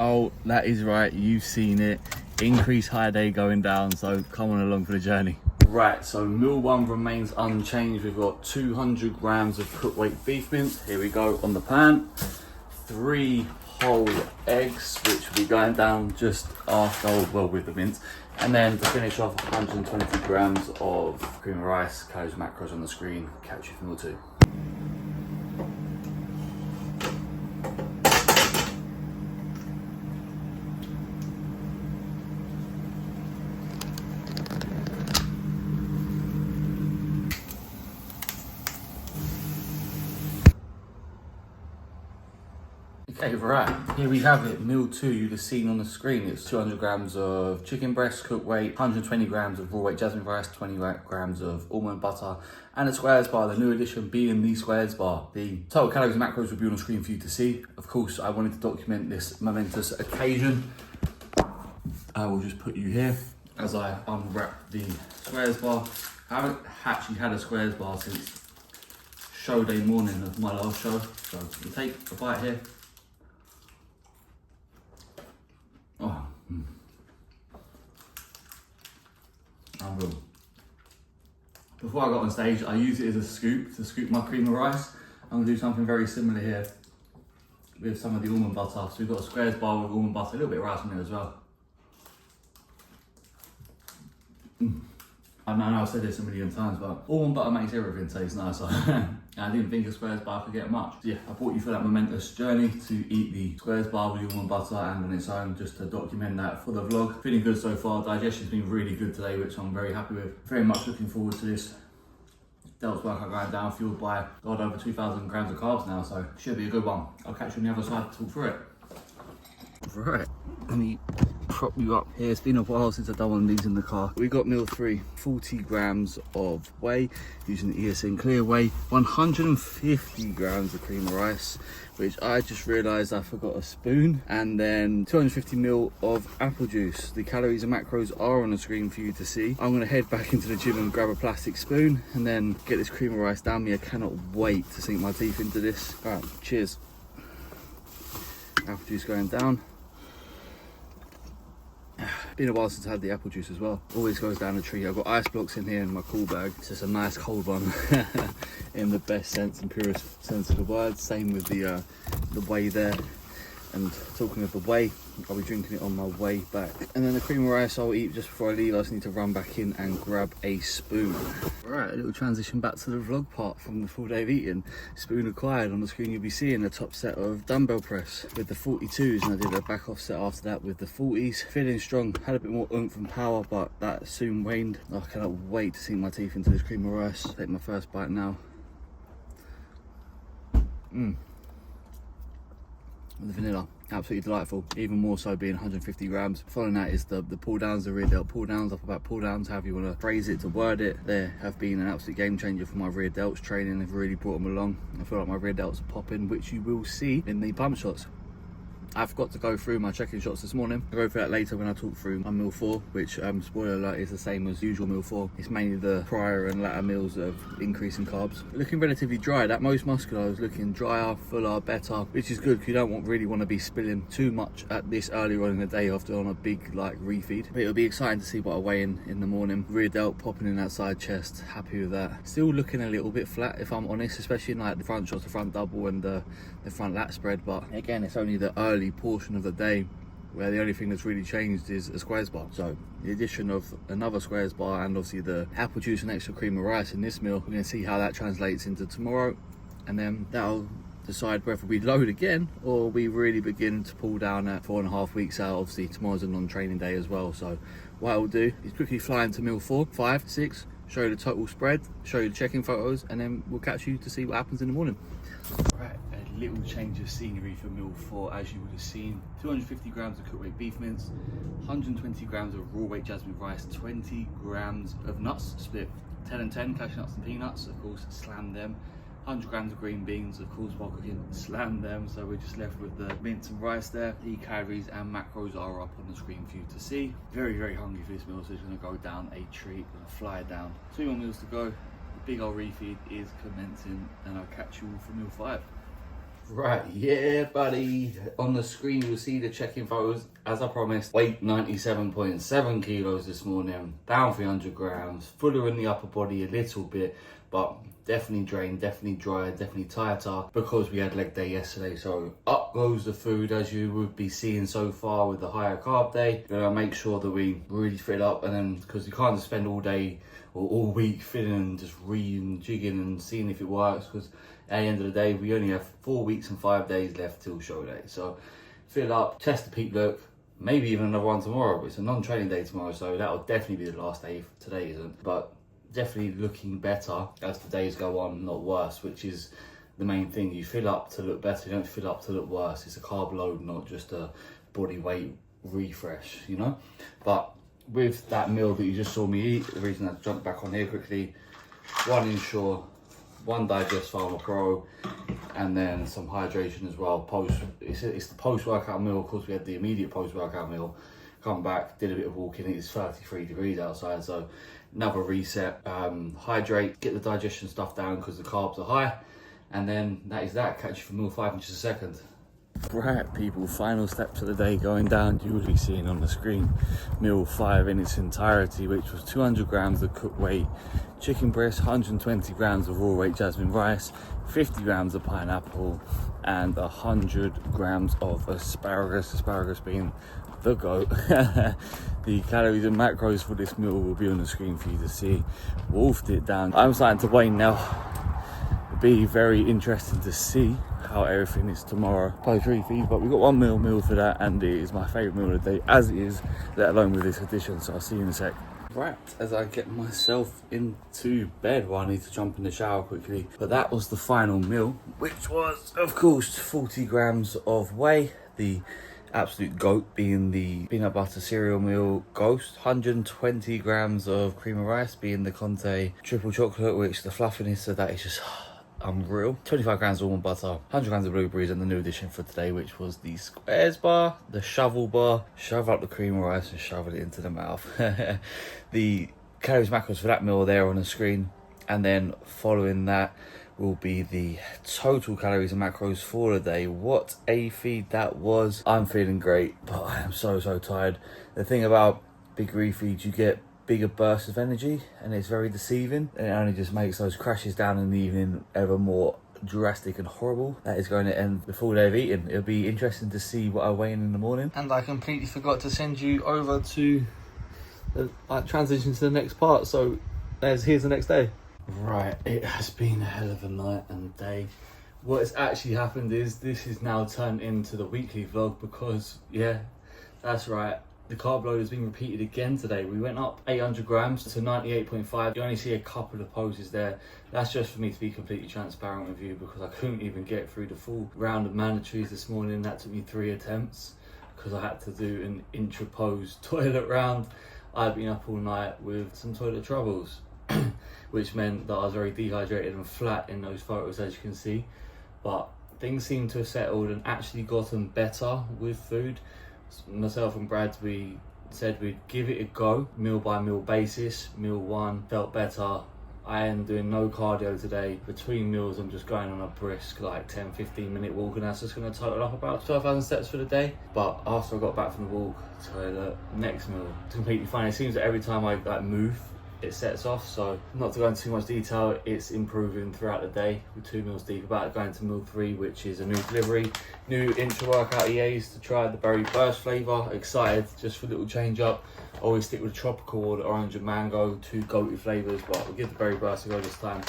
Oh, that is right, you've seen it. Increased high day going down, so come on along for the journey. Right, so meal one remains unchanged. We've got 200 grams of cooked weight beef mince. Here we go on the pan. 3 whole eggs, which will be going down just after, well, with the mince. And then to finish off, 120 grams of cream of rice. Calories and macros on the screen. Catch you for meal 2. Okay, right, here we have it, meal 2, you've just seen on the screen. It's 200 grams of chicken breast, cooked weight, 120 grams of raw weight jasmine rice, 20 grams of almond butter, and a squares bar, the new addition being the squares bar. The total calories and macros will be on the screen for you to see. Of course, I wanted to document this momentous occasion. I will just put you here as I unwrap the squares bar. I haven't actually had a squares bar since show day morning of my last show, so we'll take a bite here. Oh, unreal. Before I got on stage, I used it as a scoop to scoop my cream of rice. I'm gonna do something very similar here with some of the almond butter. So we've got a squares bar with almond butter, a little bit of rice in there as well. I know I've said this a million times, but almond butter makes everything taste nicer. I didn't think a squares bar could get much. So yeah, I brought you for that momentous journey to eat the squares bar with the almond butter and on its own, just to document that for the vlog. Feeling good so far. Digestion's been really good today, which I'm very happy with. Very much looking forward to this. Delts work are going down, fueled by God over 2,000 grams of carbs now, so should be a good one. I'll catch you on the other side to talk through it. Right, let me prop you up here. It's been a while since I've done one of these in the car. We got meal 3, 40 grams of whey using the ESN clear whey, 150 grams of cream of rice, which I just realized I forgot a spoon, and then 250 ml of apple juice. The calories and macros are on the screen for you to see. I'm gonna head back into the gym and grab a plastic spoon and then get this cream of rice down me. I cannot wait to sink my teeth into this. All right, cheers. Apple juice going down. Been a while since I had the apple juice as well. Always goes down the tree. I've got ice blocks in here in my cool bag. It's just a nice cold one in the best sense and purest sense of the word. Same with the whey there. And talking of the whey, I'll be drinking it on my way back. And then the cream of rice I'll eat just before I leave. I just need to run back in and grab a spoon. Right, a little transition back to the vlog part from the full day of eating. Spoon acquired. On the screen you'll be seeing the top set of dumbbell press with the 42s, and I did a back off set after that with the 40s. Feeling strong, had a bit more oomph and power, but that soon waned. I cannot wait to sink my teeth into this cream of rice. Take my first bite now. The vanilla, absolutely delightful, even more so being 150 grams. Following that is the pull downs, the rear delt pull downs, up about pull downs, however you want to phrase it, to word it. They have been an absolute game changer for my rear delts training. They've really brought them along. I feel like my rear delts are popping, which you will see in the pump shots. I forgot to go through my check-in shots this morning. I'll go through that later when I talk through my meal 4, which, spoiler alert, is the same as usual meal 4. It's mainly the prior and latter meals of increasing carbs. Looking relatively dry. That most muscular is looking drier, fuller, better, which is good because you don't really want to be spilling too much at this early on in the day after on a big like refeed. But it'll be exciting to see what I weigh in the morning. Rear delt popping in that side chest. Happy with that. Still looking a little bit flat if I'm honest, especially in like the front shots, the front double and the front lat spread. But again, it's only the early portion of the day where the only thing that's really changed is a squares bar. So the addition of another squares bar and obviously the apple juice and extra cream of rice in this meal, we're going to see how that translates into tomorrow, and then that'll decide whether we load again or we really begin to pull down at 4.5 weeks out. Obviously tomorrow's a non-training day as well, so what I'll do is quickly fly into meal 4, 5, 6, show you the total spread, show you the check-in photos, and then we'll catch you to see what happens in the morning. Right, a little change of scenery for meal 4, as you would have seen. 250 grams of cooked weight beef mince, 120 grams of raw weight jasmine rice, 20 grams of nuts, split 10 and 10, cashew nuts and peanuts, of course, slam them. 100 grams of green beans, of course, while cooking, slam them. So we're just left with the mince and rice there. The calories and macros are up on the screen for you to see. Very, very hungry for this meal, so it's gonna go down a treat, gonna fly down. 2 more meals to go. The big old refeed is commencing, and I'll catch you all for meal 5. Right, yeah, buddy. On the screen, you'll see the check-in photos. As I promised, weight 97.7 kilos this morning, down 300 grams, fuller in the upper body a little bit, but definitely drained, definitely dry, definitely tighter because we had leg day yesterday. So up goes the food, as you would be seeing so far with the higher carb day. Gonna make sure that we really fill up, and then because you can't just spend all day or all week filling and just jigging and seeing if it works, because at the end of the day, we only have 4 weeks and 5 days left till show day. So fill up, test the peak look, maybe even another one tomorrow. But it's a non-training day tomorrow, so that'll definitely be the last day if today isn't. But definitely looking better as the days go on, not worse, which is the main thing. You fill up to look better, you don't fill up to look worse. It's a carb load, not just a body weight refresh, you know? But with that meal that you just saw me eat, the reason I jumped back on here quickly, 1 Ensure, 1 Digest Pharma Pro, and then some hydration as well. It's the post-workout meal. Of course, we had the immediate post-workout meal. Come back, did a bit of walking. It's 33 degrees outside, so another reset. Hydrate, get the digestion stuff down because the carbs are high, and then that is that. Catch you for meal 5 in just a second. Right, people, final steps of the day going down. You will be seeing on the screen meal 5 in its entirety, which was 200 grams of cooked weight chicken breast, 120 grams of raw weight jasmine rice, 50 grams of pineapple, and 100 grams of asparagus being the goat. The calories and macros for this meal will be on the screen for you to see. Wolfed it down. I'm starting to wane now. It'll be very interesting to see how everything is tomorrow post refeed, but we've got 1 meal for that, and it is my favourite meal of the day as it is, let alone with this addition. So I'll see you in a sec. Right, as I get myself into bed, well, I need to jump in the shower quickly, but that was the final meal, which was of course 40 grams of whey, the absolute goat being the peanut butter cereal meal Ghost, 120 grams of cream of rice being the Conte triple chocolate, which the fluffiness of that is just unreal, 25 grams of almond butter, 100 grams of blueberries, and the new addition for today, which was the squares bar, the shovel bar. Shove up the cream of rice and shove it into the mouth. The calories macros for that meal there on the screen, and then following that will be the total calories and macros for the day. What a feed that was. I'm feeling great, but I am so tired. The thing about big refeeds, you get bigger bursts of energy, and it's very deceiving, and it only just makes those crashes down in the evening ever more drastic and horrible. That is going to end the full day of eating. It'll be interesting to see what I weigh in the morning. And I completely forgot to send you over to the transition to the next part, so here's the next day. Right, it has been a hell of a night and day. What has actually happened is this is now turned into the weekly vlog, because yeah, that's right, the carb load has been repeated again today. We went up 800 grams to 98.5. You only see a couple of poses there. That's just for me to be completely transparent with you, because I couldn't even get through the full round of mandatories this morning. That took me 3 attempts because I had to do an intra-pose toilet round. I've been up all night with some toilet troubles, which meant that I was very dehydrated and flat in those photos, as you can see. But things seem to have settled and actually gotten better with food. Myself and Brad, we said we'd give it a go, meal by meal basis. Meal 1 felt better. I am doing no cardio today. Between meals, I'm just going on a brisk, like 10-15 minute walk, and that's just going to total up about 12,000 steps for the day. But after I got back from the walk, toilet, next meal, it's completely fine. It seems that every time I move, it sets off. So not to go into too much detail, it's improving throughout the day. We're 2 meals deep, about going to meal 3, which is a new delivery, new intra-workout EAs to try the berry burst flavour. Excited just for a little change up. Always stick with the tropical or the orange and mango, 2 goaty flavours, but we'll give the berry burst a go this time.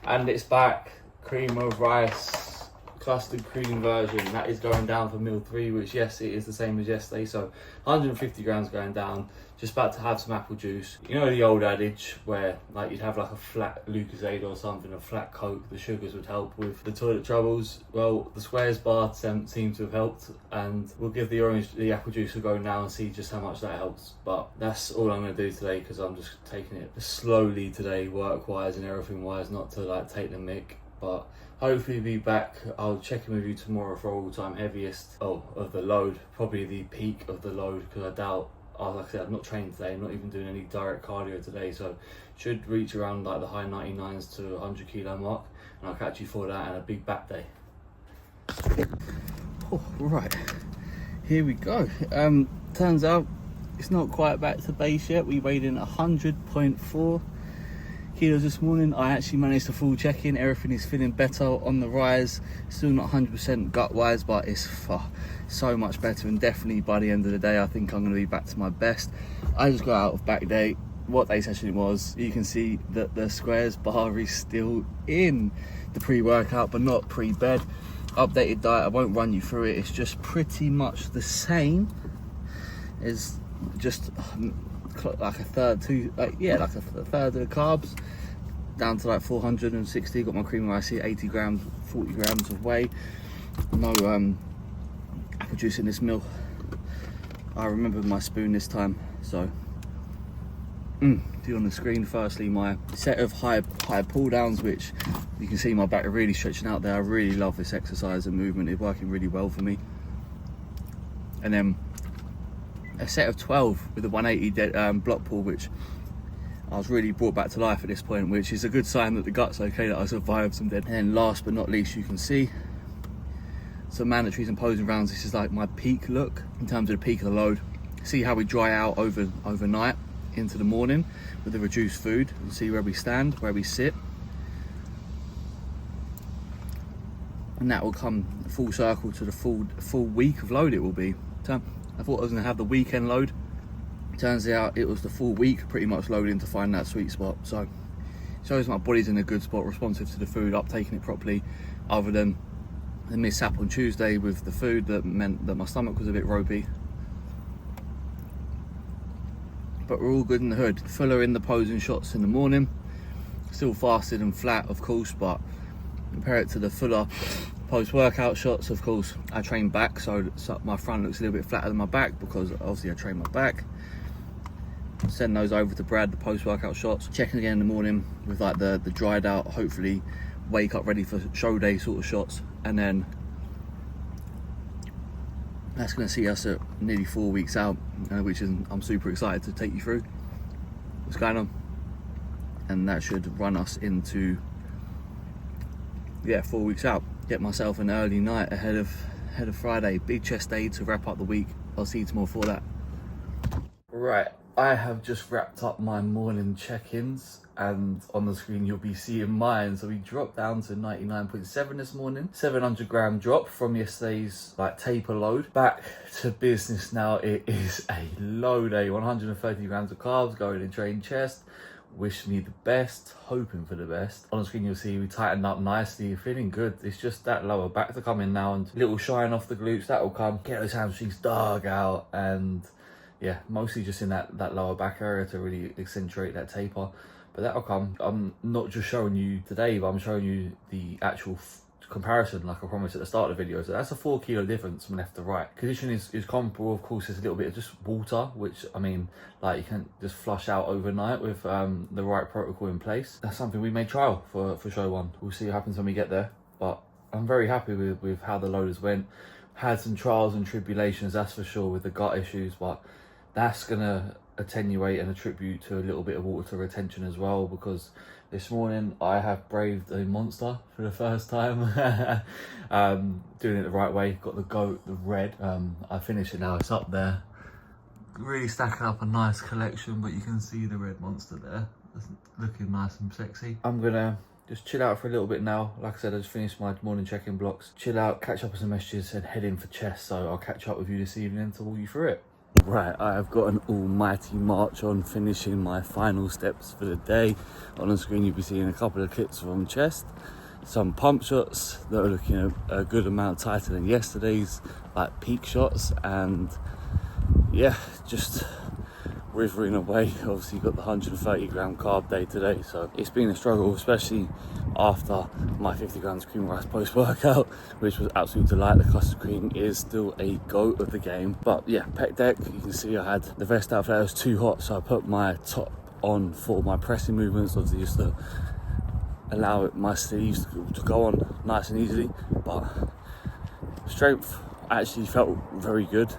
And it's back, cream of rice, custard cream version. That is going down for meal 3, which yes, it is the same as yesterday. So 150 grams going down. Just about to have some apple juice. You know the old adage where like you'd have like a flat Lucozade or something, a flat Coke, the sugars would help with the toilet troubles. Well, the squares bar seems to have helped, and we'll give the apple juice a go now and see just how much that helps. But that's all I'm going to do today, because I'm just taking it slowly today, work wise and everything wise, not to like take the mick. But hopefully be back. I'll check in with you tomorrow for all-time heaviest of the load, probably the peak of the load, because I doubt, like I said, I've not trained today, I'm not even doing any direct cardio today, so should reach around like the high 99s to 100 kilo mark, and I'll catch you for that and a big back day. Oh, right, here we go. Turns out it's not quite back to base yet. We weighed in 100.4 kilos this morning. I actually managed to full check in. Everything is feeling better, on the rise. Still not 100% gut wise, but it's so much better, and definitely by the end of the day I think I'm going to be back to my best. I just got out of back day. What day session it was, you can see that the squares bar is still in the pre-workout but not pre-bed. Updated diet, I won't run you through it. It's just pretty much the same as just like a third of the carbs, down to like 460. Got my cream of rice here, 80 grams, 40 grams of whey. No apple juice in this meal. I remember my spoon this time. So see on the screen, firstly my set of high pull downs, which you can see my back are really stretching out there. I really love this exercise and movement. It's working really well for me. And then a set of 12 with a 180 block pull, which I was really brought back to life at this point, which is a good sign that the gut's okay, that I survived some dead. And last but not least, you can see some mandatories and posing rounds. This is like my peak look in terms of the peak of the load. See how we dry out overnight into the morning with the reduced food, and see where we stand, where we sit. And that will come full circle to the full week of load it will be. So I thought I was going to have the weekend load. Turns out it was the full week pretty much loading to find that sweet spot. So shows my body's in a good spot, responsive to the food, uptaking it properly, other than the mishap on Tuesday with the food that meant that my stomach was a bit ropey. But we're all good in the hood. Fuller in the posing shots in the morning. Still fasted and flat, of course, but compare it to the fuller post-workout shots, of course, I train back, so my front looks a little bit flatter than my back because obviously I train my back. Send those over to Brad, the post-workout shots. Checking again in the morning with like the dried out, hopefully wake up ready for show day sort of shots. And then that's going to see us at nearly 4 weeks out, which is, I'm super excited to take you through what's going on. And that should run us into 4 weeks out. Get myself an early night ahead of Friday. Big chest day to wrap up the week. I'll see you tomorrow for that. Right, I have just wrapped up my morning check-ins, and on the screen you'll be seeing mine. So we dropped down to 99.7 this morning, 700 gram drop from yesterday's like taper load. Back to business now. It is a low day, 130 grams of carbs going in trained chest. Wish me the best, hoping for the best. On the screen you'll see we tightened up nicely, feeling good. It's just that lower back to come in now, and little shine off the glutes, that will come. Get those hamstrings dug out, and yeah, mostly just in that lower back area to really accentuate that taper. But that'll come. I'm not just showing you today, but I'm showing you the actual comparison, like I promised at the start of the video. So that's a 4 kilo difference from left to right. Condition is comparable, of course. There's a little bit of just water, which I mean, like you can't just flush out overnight with the right protocol in place. That's something we may trial for show one. We'll see what happens when we get there, but I'm very happy with how the loaders went. Had some trials and tribulations, that's for sure, with the gut issues, but that's gonna attenuate and attribute to a little bit of water retention as well, because this morning I have braved a monster for the first time. Doing it the right way. Got the goat, the red. I finished it now, it's up there. Really stacking up a nice collection, but you can see the red monster there. It's looking nice and sexy. I'm gonna just chill out for a little bit now. Like I said, I just finished my morning check-in blocks. Chill out, catch up with some messages, and head in for chest. So I'll catch up with you this evening to walk you through it. Right, I have got an almighty march on, finishing my final steps for the day. On the screen you'll be seeing a couple of clips from chest, some pump shots that are looking a good amount tighter than yesterday's, like peak shots, and yeah, just withering away. Obviously got the 130 gram carb day today, so it's been a struggle, especially after my 50 grams cream rice post-workout, which was absolute delight. The custard cream is still a goat of the game. But yeah, pec deck, you can see I had the vest outfit. It was too hot, so I put my top on for my pressing movements, obviously just to allow my sleeves to go on nice and easily. But strength actually felt very good.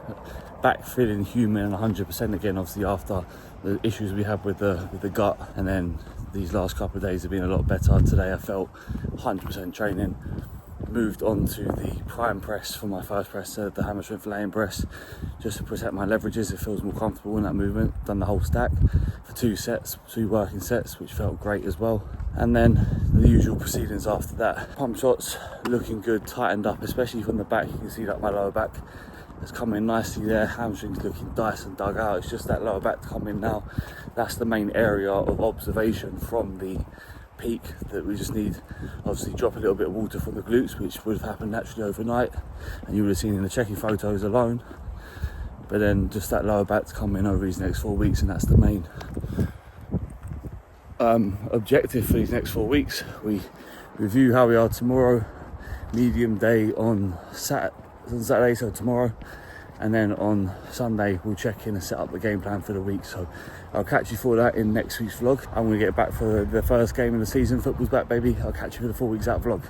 Back feeling human and 100% again, obviously after the issues we had with the gut, and then these last couple of days have been a lot better. Today I felt 100% training, moved on to the prime press for my first press, the hammer strength laying press, just to protect my leverages. It feels more comfortable in that movement. Done the whole stack for 2 sets, 2 working sets, which felt great as well. And then the usual proceedings after that. Pump shots looking good, tightened up, especially from the back. You can see that my lower back has come in nicely there. Hamstrings looking nice and dug out. It's just that lower back to come in now. That's the main area of observation from the peak, that we just need, obviously drop a little bit of water from the glutes, which would have happened naturally overnight, and you would have seen in the checking photos alone. But then just that lower back to come in over these next 4 weeks, and that's the main objective for these next 4 weeks. We review how we are tomorrow, medium day on Saturday, so tomorrow, and then on Sunday we'll check in and set up the game plan for the week. So I'll catch you for that in next week's vlog. I'm going to get back for the first game of the season. Football's back, baby. I'll catch you for the 4 weeks out vlog.